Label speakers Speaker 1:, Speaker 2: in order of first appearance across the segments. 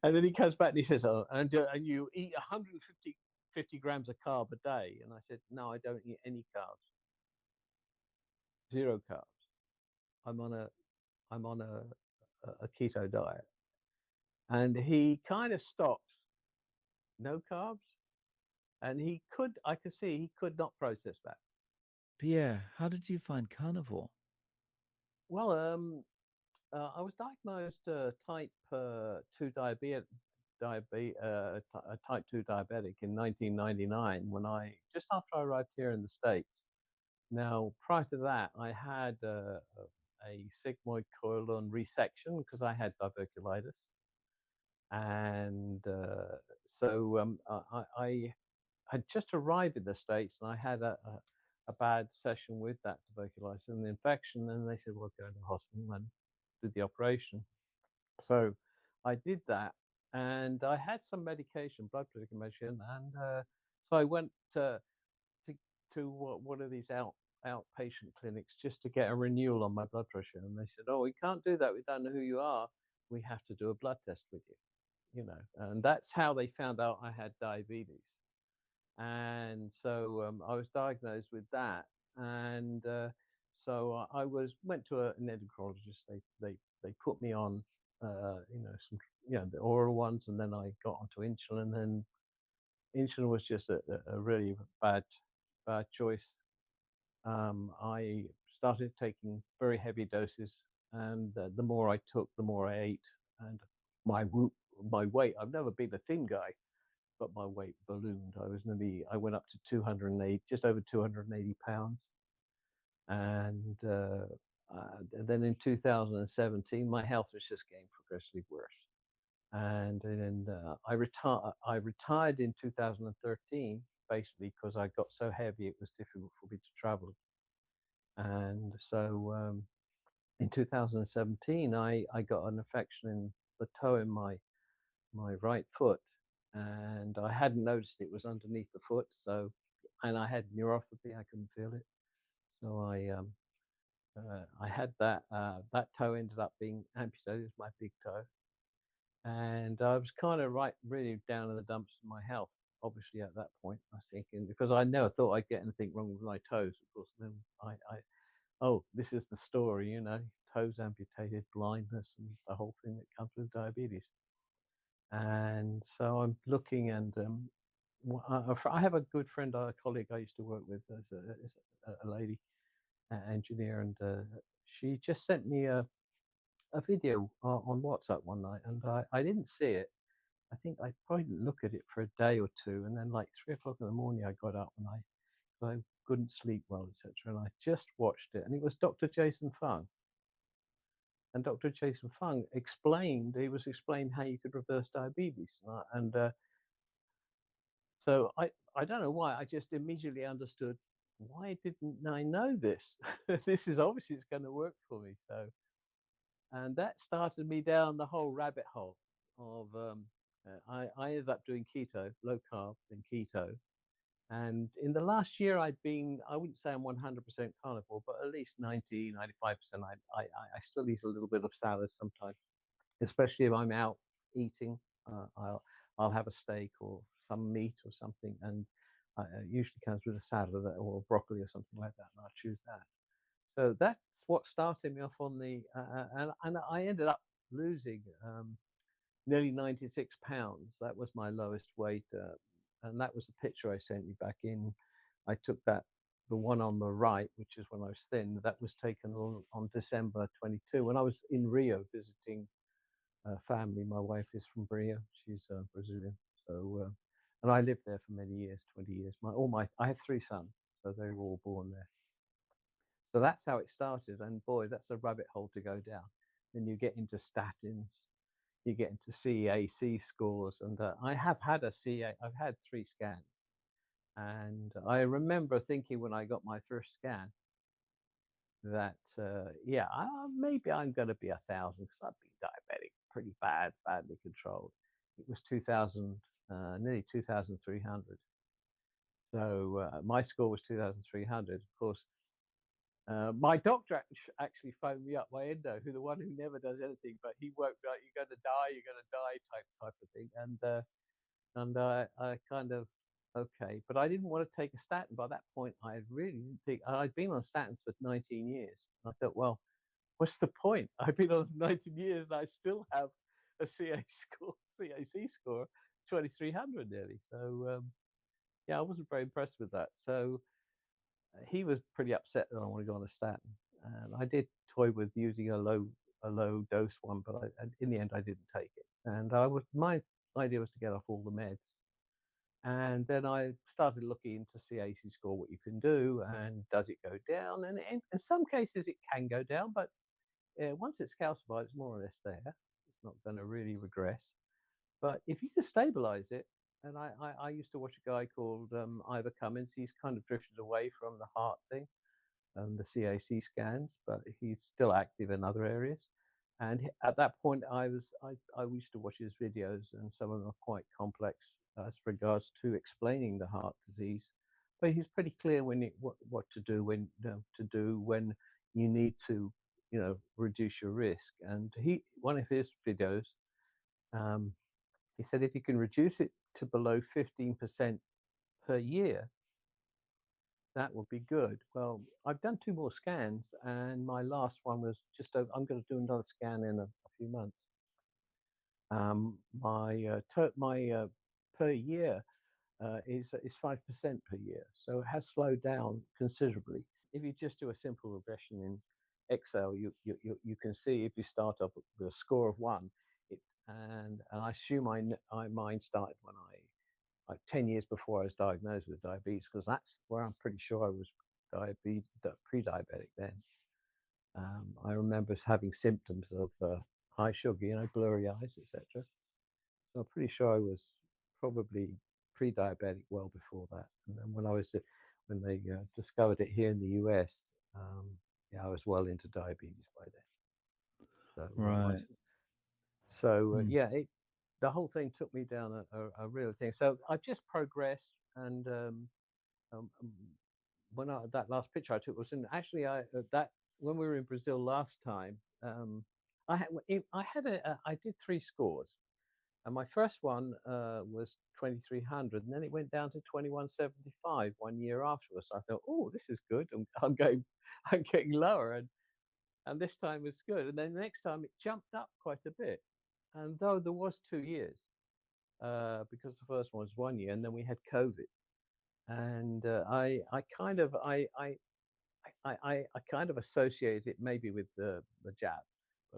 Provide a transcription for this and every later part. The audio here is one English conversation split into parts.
Speaker 1: And then he comes back and he says, "Oh, and you eat 150 grams of carb a day?" And I said, "No, I don't eat any carbs, zero carbs. I'm on a I'm on a keto diet." And he kind of stops, no carbs, and I could see he could not process that.
Speaker 2: Pierre, how did you find carnivore?
Speaker 1: Well, I was diagnosed type 2 type 2 diabetic in 1999 when I just after I arrived here in the States. Now, prior to that, I had a sigmoid colon resection because I had diverculitis, and I had just arrived in the States, and I had a bad session with that tuberculosis and the infection, and they said, "Well, go to the hospital and do the operation." So I did that, and I had some medication, blood pressure medication, and so I went to one of these outpatient clinics just to get a renewal on my blood pressure, and they said, "Oh, we can't do that. We don't know who you are. We have to do a blood test with you." And that's how they found out I had diabetes. And so I was diagnosed with that, and so I went to an endocrinologist. They put me on, some the oral ones, and then I got onto insulin. And insulin was just a really bad choice. I started taking very heavy doses, and the more I took, the more I ate, and my my weight. I've never been a thin guy, but my weight ballooned. I went up to 208, just over 280 pounds. And then in 2017, my health was just getting progressively worse. And then I retired in 2013, basically because I got so heavy it was difficult for me to travel. And so in 2017, I got an infection in the toe in my right foot, and I hadn't noticed it was underneath the foot. So, and I had neuropathy; I couldn't feel it. So I had that. That toe ended up being amputated. It's my big toe, and I was kind of really down in the dumps of my health. Obviously, at that point, I was thinking because I never thought I'd get anything wrong with my toes. Of course, then I oh, this is the story, toes amputated, blindness, and the whole thing that comes with diabetes. And so I'm looking, and I have a good friend, a colleague I used to work with as a lady engineer, and she just sent me a video on WhatsApp one night, and I didn't see it. I think I probably didn't look at it for a day or two, and then like 3 o'clock in the morning, I got up and I couldn't sleep well, etc. And I just watched it, and it was Dr. Jason Fung. And Dr. Jason Fung he was explaining how you could reverse diabetes. And so I don't know why, I just immediately understood, why didn't I know this? This is obviously it's going to work for me. So, and that started me down the whole rabbit hole of, I ended up doing keto, low carb and keto. And in the last year, I wouldn't say I'm 100% carnivore, but at least 90, 95%. I still eat a little bit of salad sometimes, especially if I'm out eating. Uh, I'll, I'll have a steak or some meat or something, and it usually comes with a salad or broccoli or something like that, and I choose that. So that's what started me off on and I ended up losing nearly 96 pounds. That was my lowest weight. And that was the picture I sent you back in. I took that, the one on the right, which is when I was thin, that was taken on December 22 when I was in Rio visiting family. My wife is from Rio. She's Brazilian. So, and I lived there for many years, 20 years. I have 3 sons, so they were all born there. So that's how it started. And boy, that's a rabbit hole to go down. Then you get into statins, you get into CAC scores, and I have had I've had 3 scans, and I remember thinking when I got my first scan that yeah, maybe I'm going to be 1,000 because I've been diabetic, pretty badly controlled. It was 2,000, nearly 2,300. So my score was 2,300. Of course, My doctor actually phoned me up, my endo, who the one who never does anything, but he woke me like, "You're going to die, you're going to die," type of thing, and I kind of okay, but I didn't want to take a statin. By that point, I really didn't think I'd been on statins for 19 years. I thought, well, what's the point? I've been on 19 years and I still have a CAC score 2300 nearly. So yeah, I wasn't very impressed with that. So he was pretty upset that I want to go on a statin, and I did toy with using a low dose one, but in the end I didn't take it. And my idea was to get off all the meds. And then I started looking into CAC score, what you can do, and does it go down? And in some cases it can go down, but once it's calcified, it's more or less there. It's not going to really regress. But if you can stabilize it, and I used to watch a guy called Ivor Cummins. He's kind of drifted away from the heart thing and the CAC scans, but he's still active in other areas. And at that point, I used to watch his videos, and some of them are quite complex as regards to explaining the heart disease. But he's pretty clear what to do when you need to reduce your risk. And one of his videos, um, he said if you can reduce it to below 15% per year, that would be good. Well, I've done two more scans, and my last one was just over. I'm going to do another scan in a few months. My per year is 5% per year, so it has slowed down considerably. If you just do a simple regression in Excel, you can see if you start up with a score of one, and I assume mine started when like 10 years before I was diagnosed with diabetes, because that's where I'm pretty sure I was pre-diabetic then. I remember having symptoms of high sugar, blurry eyes, etc. So I'm pretty sure I was probably pre-diabetic well before that. And then when they discovered it here in the US, yeah, I was well into diabetes by then. So
Speaker 2: Right. Mm.
Speaker 1: yeah, the whole thing took me down a real thing. So I've just progressed, and um, um, that last picture I took was in actually that when we were in Brazil last time. I did three scores, and my first one was 2300, and then it went down to 2175 1 year afterwards. So I thought, oh, this is good. I'm going, I'm getting lower, and this time was good. And then the next time it jumped up quite a bit, and though there was 2 years, because the first one was 1 year, and then we had COVID, and I kind of I kind of associate it maybe with the jab,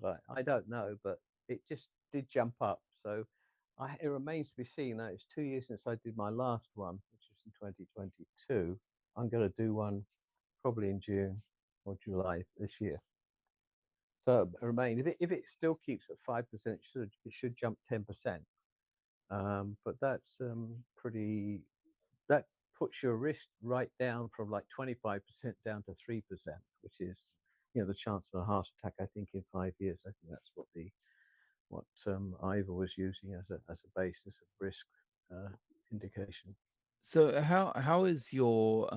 Speaker 1: but I don't know. But it just did jump up, so it remains to be seen. Now it's 2 years since I did my last one, which was in 2022. I'm going to do one probably in June or July this year. So remain if it still keeps at 5%, it should jump 10%. But that's pretty. That puts your risk right down from like 25% down to 3%, which is, the chance of a heart attack. I think in 5 years. I think that's what Ivor was using as a basis of risk indication.
Speaker 2: So how is your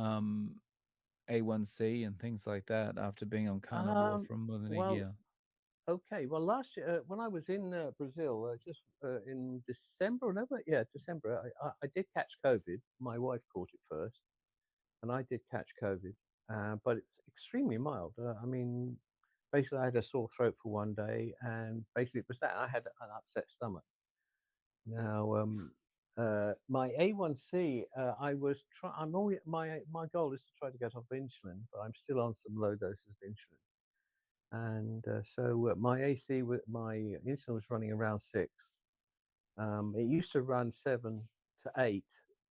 Speaker 2: A1C and things like that after being on carnivore
Speaker 1: Um,
Speaker 2: for more than a
Speaker 1: well,
Speaker 2: year?
Speaker 1: okay. Well, last year when I was in Brazil, just in December, November, yeah, December, I did catch COVID. My wife caught it first, and I did catch COVID, but it's extremely mild. I mean, basically, I had a sore throat for 1 day, and basically it was that. I had an upset stomach. Now, my A1C, I was trying. I'm always my goal is to try to get off insulin, but I'm still on some low doses of insulin. And so my my insulin was running around 6. It used to run 7 to 8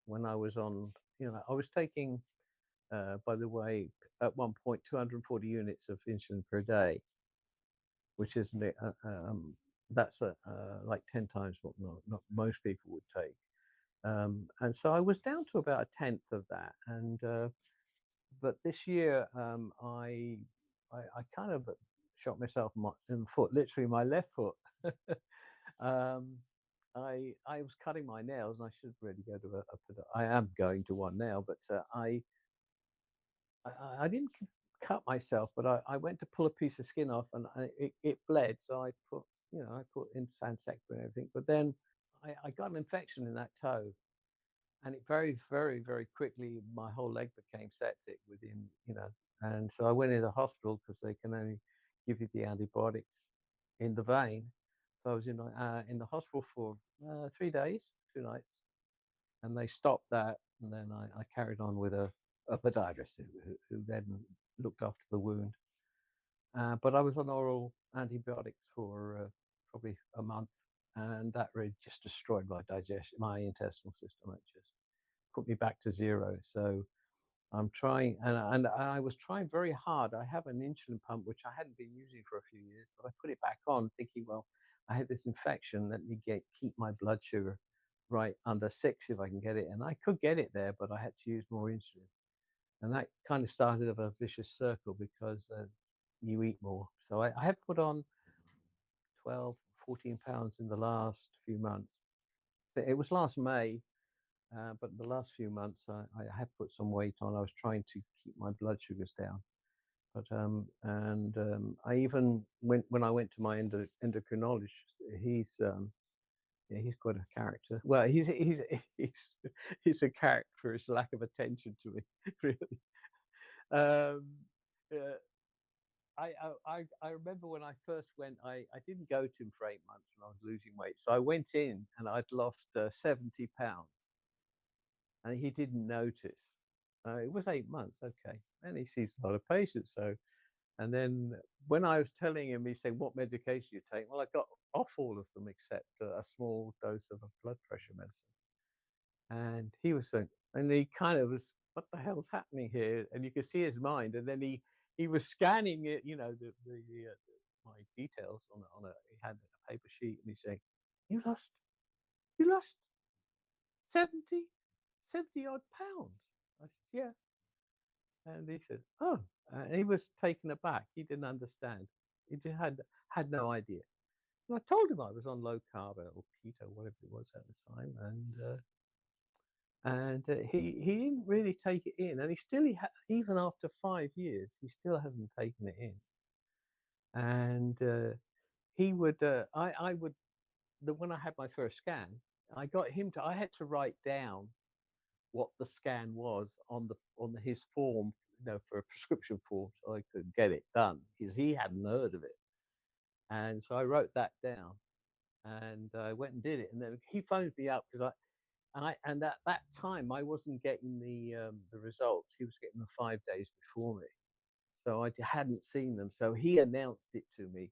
Speaker 1: when I was on. I was taking, by the way, at one point 240 units of insulin per day, which is that's like 10 times what not most people would take. And so I was down to about a tenth of that. And but this year, I kind of shot myself in the foot, literally my left foot. um, I was cutting my nails, and I should really go to I am going to one now, but I didn't cut myself, but I went to pull a piece of skin off, and it bled. So I put in Sansector and everything. But then I got an infection in that toe, and it very, very, very quickly, my whole leg became septic within, and so I went into the hospital because they can only give you the antibiotics in the vein. So I was in the hospital for 3 days, 2 nights, and they stopped that, and then I carried on with a podiatrist who then looked after the wound. But I was on oral antibiotics for probably a month, and that really just destroyed my digestion, my intestinal system. It just put me back to zero. So I'm trying, and I was trying very hard. I have an insulin pump which I hadn't been using for a few years, but I put it back on, thinking, well, I had this infection. Let me keep my blood sugar right under 6 if I can get it, and I could get it there, but I had to use more insulin, and that kind of started a vicious circle because you eat more. So I have put on 12, 14 pounds in the last few months. It was last May, but the last few months, I have put some weight on. I was trying to keep my blood sugars down. But I even when I went to my endocrinologist, he's quite a character. Well, he's he's a character for his lack of attention to me, really. Um, uh, I remember when I first went, I didn't go to him for 8 months when I was losing weight. So I went in and I'd lost 70 pounds, and he didn't notice. It was 8 months, okay. And he sees a lot of patients. So, and then when I was telling him, he said, "What medication you take?" Well, I got off all of them except a small dose of a blood pressure medicine. And he was saying, and he kind of was, "What the hell's happening here?" And you could see his mind. And then he was scanning it, my details on a. He had a paper sheet, and he's saying, "You you lost 70, 70 odd pounds." I said, "Yeah." And he said, "Oh," and he was taken aback. He didn't understand. He just had no idea. And I told him I was on low carb or keto, whatever it was at the time, and he didn't really take it in, and even after 5 years, he still hasn't taken it in. And he would, I would, when I had my first scan, I had to write down what the scan was on his form, for a prescription form, so I could get it done because he hadn't heard of it. And so I wrote that down, and I went and did it. And then he phoned me up because and at that time I wasn't getting the results. He was getting them 5 days before me, so I hadn't seen them. So he announced it to me,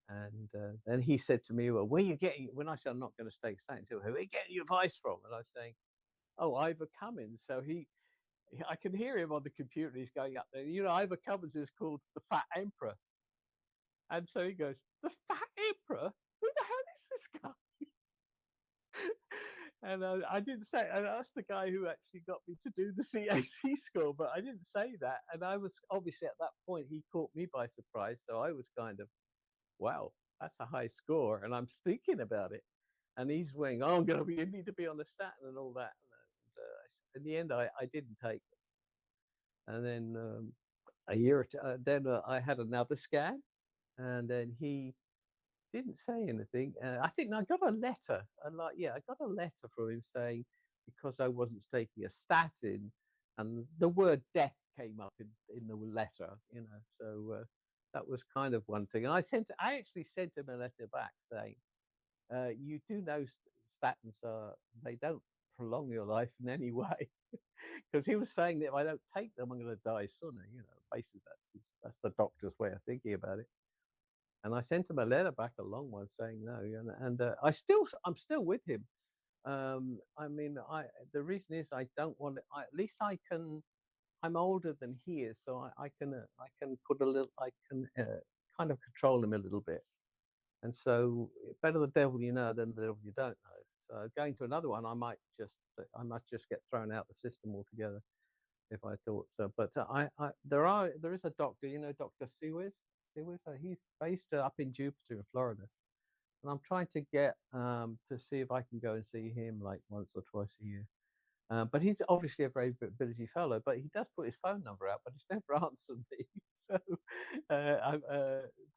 Speaker 1: and then he said to me, "Well, where are you getting?" When I said I'm not going to stay static, he said, "Where are you getting your advice from?" And I was saying, "Oh, Ivor Cummins." So I can hear him on the computer. He's going up there. Ivor Cummins is called the Fat Emperor, and so he goes, "The Fat Emperor? Who the hell is this guy?" And I didn't say, and that's the guy who actually got me to do the CAC score, but I didn't say that. And I was obviously at that point, he caught me by surprise. So I was kind of, wow, that's a high score. And I'm thinking about it. And he's weighing, "Oh, I'm going to be, you need to be on the statin and all that." And in the end, I didn't take them. And then a year or two, then I had another scan. And then he didn't say anything. I think I got a letter. I got a letter from him saying because I wasn't taking a statin, and the word death came up in the letter. So that was kind of one thing. And I actually sent him a letter back saying, "You do know statins they don't prolong your life in any way." Because he was saying that if I don't take them, I'm going to die sooner. Basically that's the doctor's way of thinking about it. And I sent him a letter back, a long one, saying no. And I'm still with him. I mean, the reason is I don't want. At least I can. I'm older than he is, so I can put a little. I can kind of control him a little bit. And so, better the devil you know than the devil you don't know. So going to another one, I might just get thrown out the system altogether if I thought so. But there is a doctor, Dr. Suez. He's based up in Jupiter, in Florida, and I'm trying to get to see if I can go and see him like once or twice a year. But he's obviously a very busy fellow. But he does put his phone number out, but he's never answered me. So,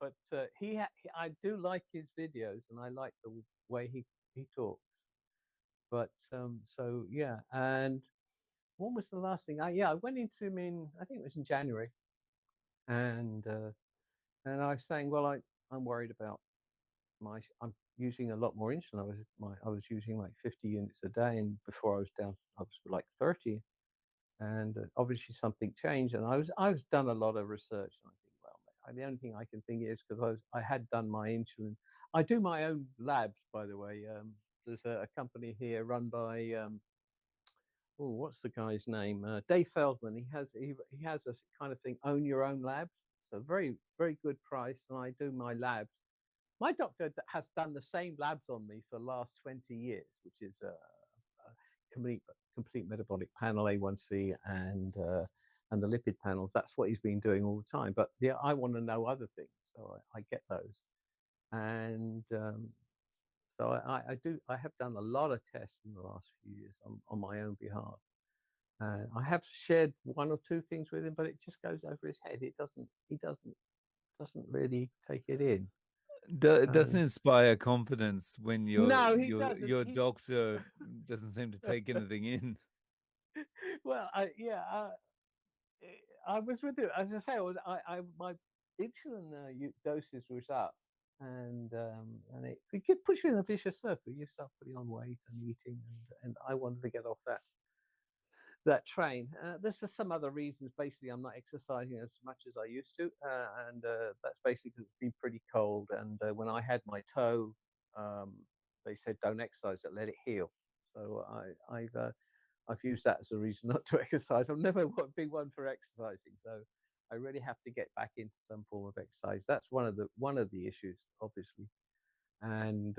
Speaker 1: but I do like his videos, and I like the way he talks. But so yeah, and what was the last thing? Yeah, I went into him in, I think it was in January, and I was saying, well, I'm worried about I'm using a lot more insulin. I was using like 50 units a day, and before I was like 30, and obviously something changed, and I was done a lot of research, and I think, well, the only thing I can think is because I had done my insulin. I do my own labs, by the way. There's a company here run by oh, what's the guy's name? Dave Feldman. He has a kind of thing, own your own labs. So very good price, and I do my labs. My doctor has done the same labs on me for the last 20 years, which is complete complete metabolic panel, A1C, and the lipid panels. That's what he's been doing all the time. But yeah, I want to know other things, so I get those. And so I do. I have done a lot of tests in the last few years on my own behalf. I have shared one or two things with him, but it just goes over his head. It doesn't. He doesn't really take it in.
Speaker 2: It doesn't inspire confidence when
Speaker 1: No, he doesn't.
Speaker 2: your doctor doesn't seem to take anything in.
Speaker 1: Well, yeah, I was with it. As I say, my insulin doses was up, and it could push you in a vicious circle. You start putting on weight and eating, and I wanted to get off that train. There's just some other reasons. Basically, I'm not exercising as much as I used to, and that's basically because it's been pretty cold. And when I had my toe, um, they said don't exercise it, let it heal. So I've used that as a reason not to exercise. I've never been one for exercising, so I really have to get back into some form of exercise. That's one of the issues, obviously. And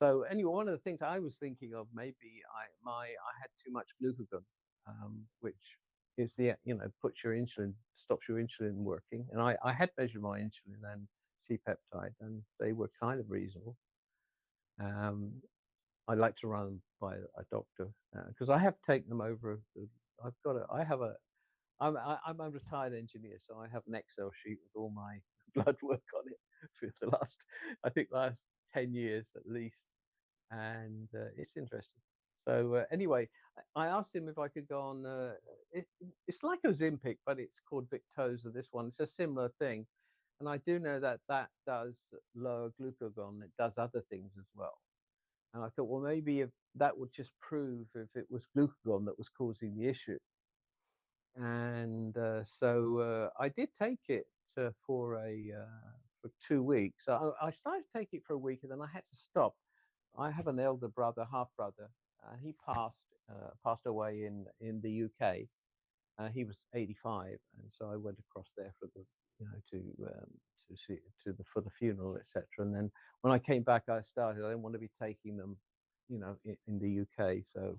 Speaker 1: so anyway, one of the things I was thinking of, maybe I had too much glucagon, which is puts your insulin, stops your insulin working. And I had measured my insulin and C-peptide, and they were kind of reasonable. Um, I like to run by a doctor because I have taken them over. I've got a, I have a, I'm a retired engineer, so I have an Excel sheet with all my blood work on it for the last, I think, last 10 years at least, and it's interesting. So anyway, I asked him if I could go on. It, it's like Ozempic, but it's called Victoza. This one, it's a similar thing, and I do know that that does lower glucagon. It does other things as well. And I thought, well, maybe if that would just prove if it was glucagon that was causing the issue. And so I did take it for 2 weeks. I started to take it for a week, and then I had to stop. I have an elder brother, half brother. He passed away in the UK. He was 85, and so I went across there for the to see for the funeral, etc. And then when I came back, I didn't want to be taking them, in the UK. So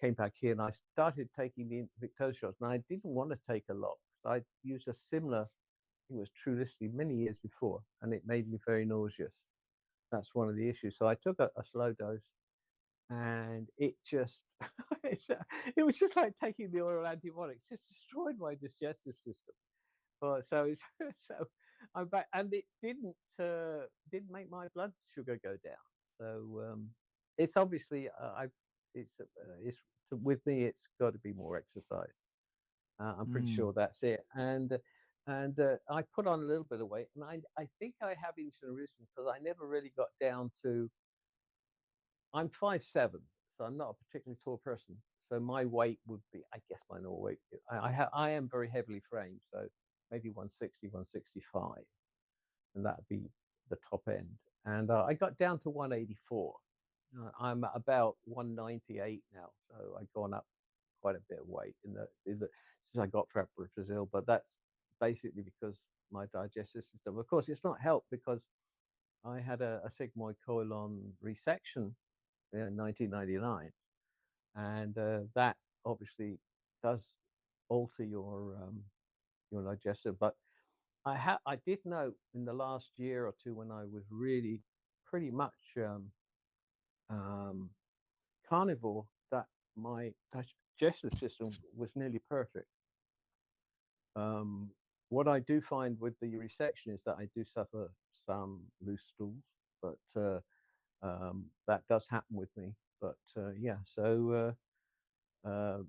Speaker 1: came back here and I started taking the Victoza shots, and I didn't want to take a lot. So I used a similar, I think it was Trulicity many years before, and it made me very nauseous. That's one of the issues. So I took a slow dose, and it just it was just like taking the oral antibiotics, just destroyed my digestive system. But so I'm back, and it didn't make my blood sugar go down. So it's obviously it's with me. It's got to be more exercise. I'm pretty
Speaker 2: Mm.
Speaker 1: sure that's it. And I put on a little bit of weight, and I think I have insulin resistance because I never really got down to. I'm 5'7", so I'm not a particularly tall person. So my weight would be, I guess, my normal weight. I am very heavily framed, so maybe 160, 165, and that'd be the top end. And I got down to 184. I'm at about 198 now, so I've gone up quite a bit of weight since I got for Brazil. But that's basically because my digestive system. Of course, it's not helped because I had a sigmoid colon resection in 1999, and that obviously does alter your digestive. But I did know in the last year or two when I was really pretty much um, carnivore that my digestive system was nearly perfect. Um, what I do find with the resection is that I do suffer some loose stools, but that does happen with me. But yeah, uh,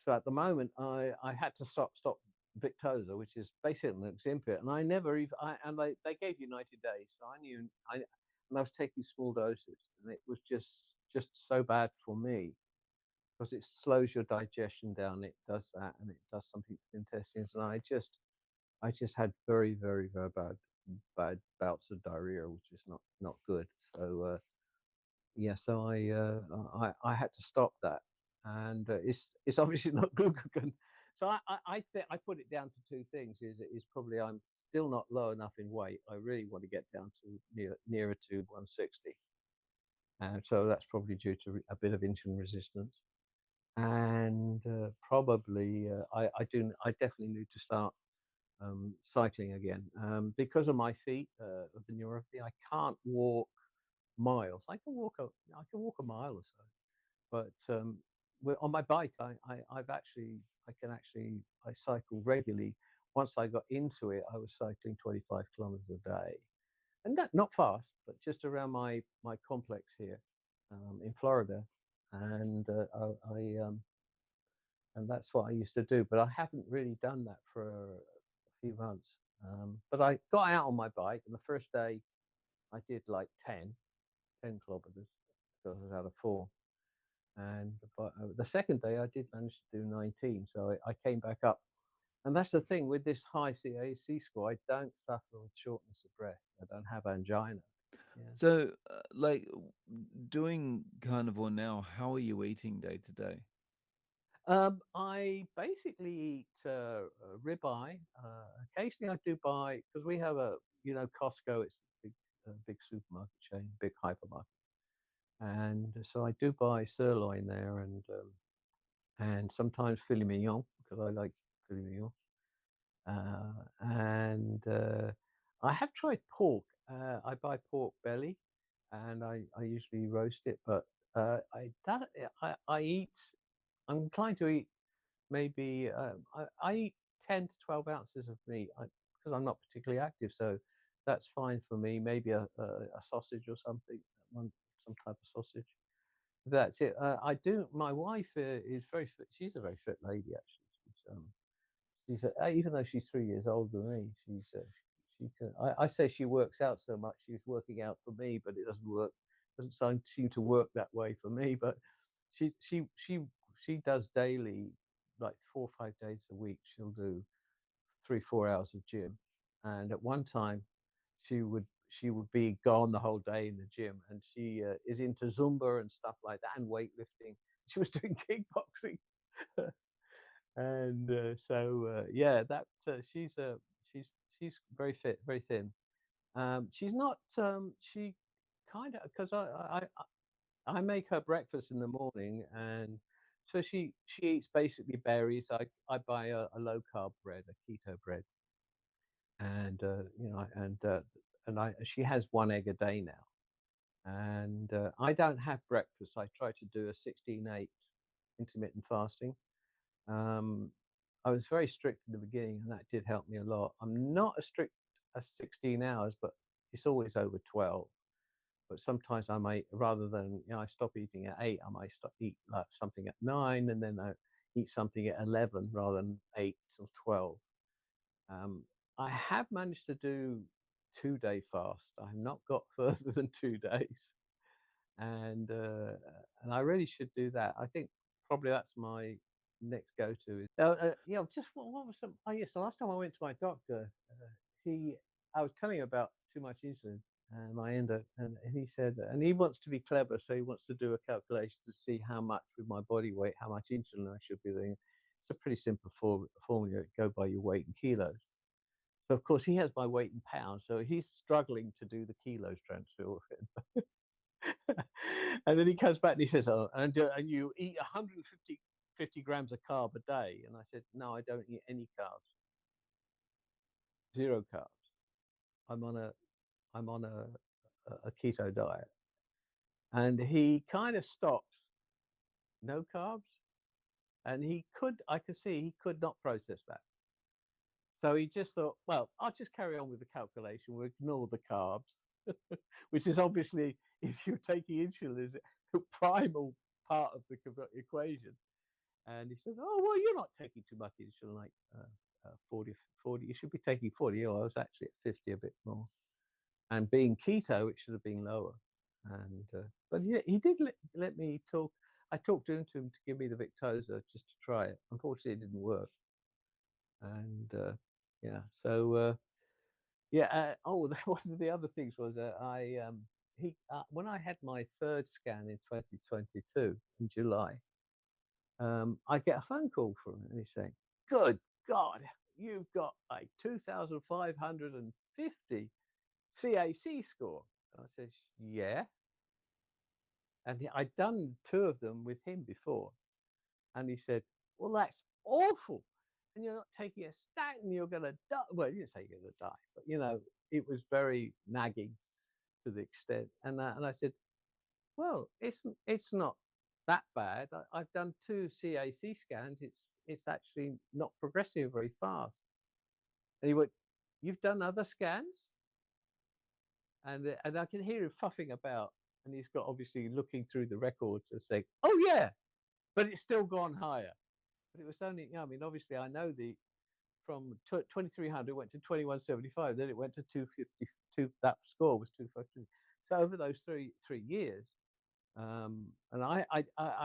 Speaker 1: so at the moment, I had to stop Victoza, which is basically an Ozempic, and I never even and they gave you 90 days, so I knew and I was taking small doses, and it was just so bad for me because it slows your digestion down. It does that, and it does something to the intestines, and I just had very bad bouts of diarrhea, which is not good. So yeah, so I had to stop that, and it's obviously not glucagon. So I put it down to two things. Is probably I'm still not low enough in weight. I really want to get down to nearer to 160, and so that's probably due to a bit of insulin resistance, and probably I definitely need to start cycling again because of my feet of the neuropathy. I can't walk miles. I can walk a mile or so, but on my bike, I can actually I cycle regularly. Once I got into it, I was cycling 25 kilometers a day, and not fast, but just around my complex here in Florida, and and that's what I used to do. But I haven't really done that for a few months. But I got out on my bike, and the first day I did like 10 kilometers because I was out of four. And but the second day I did manage to do 19, so I came back up. And that's the thing with this high CAC score, I don't suffer with shortness of breath. I don't have angina. Yeah.
Speaker 2: So, doing carnivore now, how are you eating day to day?
Speaker 1: I basically eat ribeye. Occasionally, I do buy because we have Costco. It's a big supermarket chain, big hypermarket, and so I do buy sirloin there, and sometimes filet mignon because I like filet mignon. And I have tried pork. I buy pork belly, and I usually roast it, but I eat. I'm inclined to eat maybe I eat 10 to 12 ounces of meat because I'm not particularly active, so that's fine for me. Maybe a sausage or something, some type of sausage. That's it. I do. My wife is very fit. She's a very fit lady, actually. Even though she's 3 years older than me, she can. I say she works out so much. She's working out for me, but it doesn't work. Seem to work that way for me. But she she she she does daily, like 4 or 5 days a week. She'll do 3 4 hours of gym, and at one time she would be gone the whole day in the gym, and she is into Zumba and stuff like that and weightlifting. She was doing kickboxing. And yeah, that she's she's very fit, very thin. She's not. She kind of because I make her breakfast in the morning, and so she eats basically berries. I buy a low carb bread, a keto bread, and and I she has one egg a day now, and I don't have breakfast. I try to do a 16/8 intermittent fasting. Um, I was very strict in the beginning, and that did help me a lot. I'm not as strict as 16 hours, but it's always over 12. But sometimes I might, rather than I stop eating at 8, I might eat like something at 9, and then I eat something at 11 rather than 8 till 12. Um, I have managed to do 2 day fast. I've not got further than 2 days, and uh, and I really should do that. I think probably that's my next go-to. Just what was some? Oh yes, the last time I went to my doctor, he I was telling him about too much insulin and my endo, and he said, and he wants to be clever, so he wants to do a calculation to see how much with my body weight, how much insulin I should be doing. It's a pretty simple formula. Go by your weight in kilos. So of course he has my weight in pounds, so he's struggling to do the kilos transfer. And then he comes back and he says, "Oh, and you eat 150 grams of carb a day?" And I said, "No, I don't eat any carbs, zero carbs. I'm on a keto diet." And he kind of stops, no carbs. and I could see he could not process that. So he just thought, well, I'll just carry on with the calculation. We'll ignore the carbs, which is obviously, if you're taking insulin, is a primal part of the equation. And he said, oh, well, you're not taking too much insulin, like 40. You should be taking 40. Oh, I was actually at 50, a bit more. And being keto, it should have been lower. And but yeah, he did let me talk. I talked to him to give me the Victoza just to try it. Unfortunately, it didn't work. And yeah, so yeah. Oh, one of the other things was I he when I had my third scan in 2022 in July, I get a phone call from him, and he's saying, "Good God, you've got a 2,550 CAC score." And I says, "Yeah," and I'd done two of them with him before, and he said, "Well, that's awful, and you're not taking a statin, you're going to die." Well, he didn't say you're going to die, but it was very nagging to the extent. And I said, "Well, it's not that bad. I've done two CAC scans. It's actually not progressing very fast." And he went, "You've done other scans?" And I can hear him fuffing about, and he's got obviously looking through the records and saying, "Oh yeah, but it's still gone higher." But it was only, I mean, obviously I know from 2300 went to 2175, then it went to 252. That score was 252. So over those three years, and I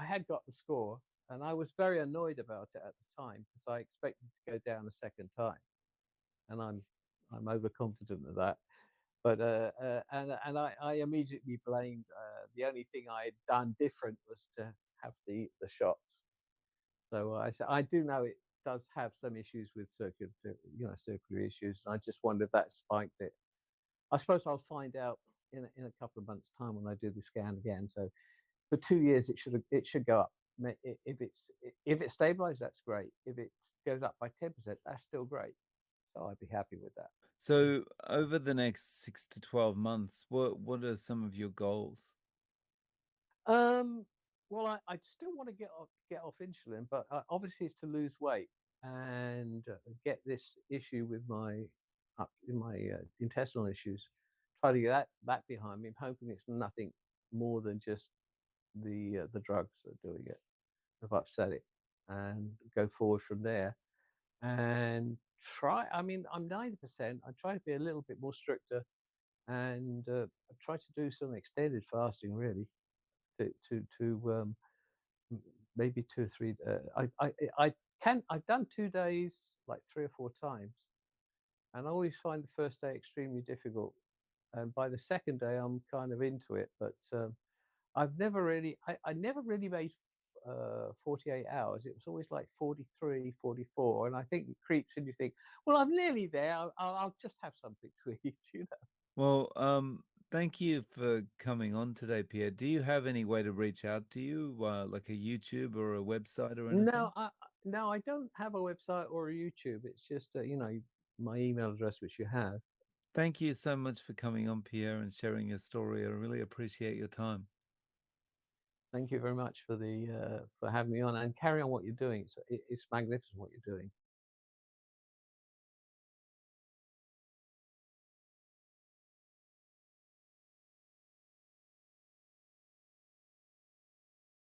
Speaker 1: had got the score, and I was very annoyed about it at the time because I expected to go down a second time, and I'm overconfident of that. But and I immediately blamed the only thing I had done different was to have the shots. So I do know it does have some issues with circulatory issues. And I just wonder if that spiked it. I suppose I'll find out in a couple of months' time when I do the scan again. So for 2 years, it should go up. If it stabilizes, that's great. If it goes up by 10%, that's still great. So I'd be happy with that.
Speaker 2: So over the next 6 to 12 months, what are some of your goals?
Speaker 1: Um, well, I still want to get off insulin, but obviously it's to lose weight and get this issue with my intestinal issues. Try to get that behind me. I'm hoping it's nothing more than just the drugs that are doing it. Have upset it, and go forward from there. And try. I mean, I'm 90%. I try to be a little bit more stricter, and I try to do some extended fasting, really, to maybe 2 or 3. I've done 2 days like 3 or 4 times, and I always find the first day extremely difficult. And by the second day, I'm kind of into it. But I never really made 48 hours. It was always like 43, 44. And I think it creeps in. You think, well, I'm nearly there. I'll just have something to eat, you know.
Speaker 2: Well, thank you for coming on today, Pierre. Do you have any way to reach out to you, like a YouTube or a website or anything?
Speaker 1: No, no, I don't have a website or a YouTube. It's just my email address, which you have.
Speaker 2: Thank you so much for coming on, Pierre, and sharing your story. I really appreciate your time.
Speaker 1: Thank you very much for having me on, and carry on what you're doing. It's magnificent what you're doing.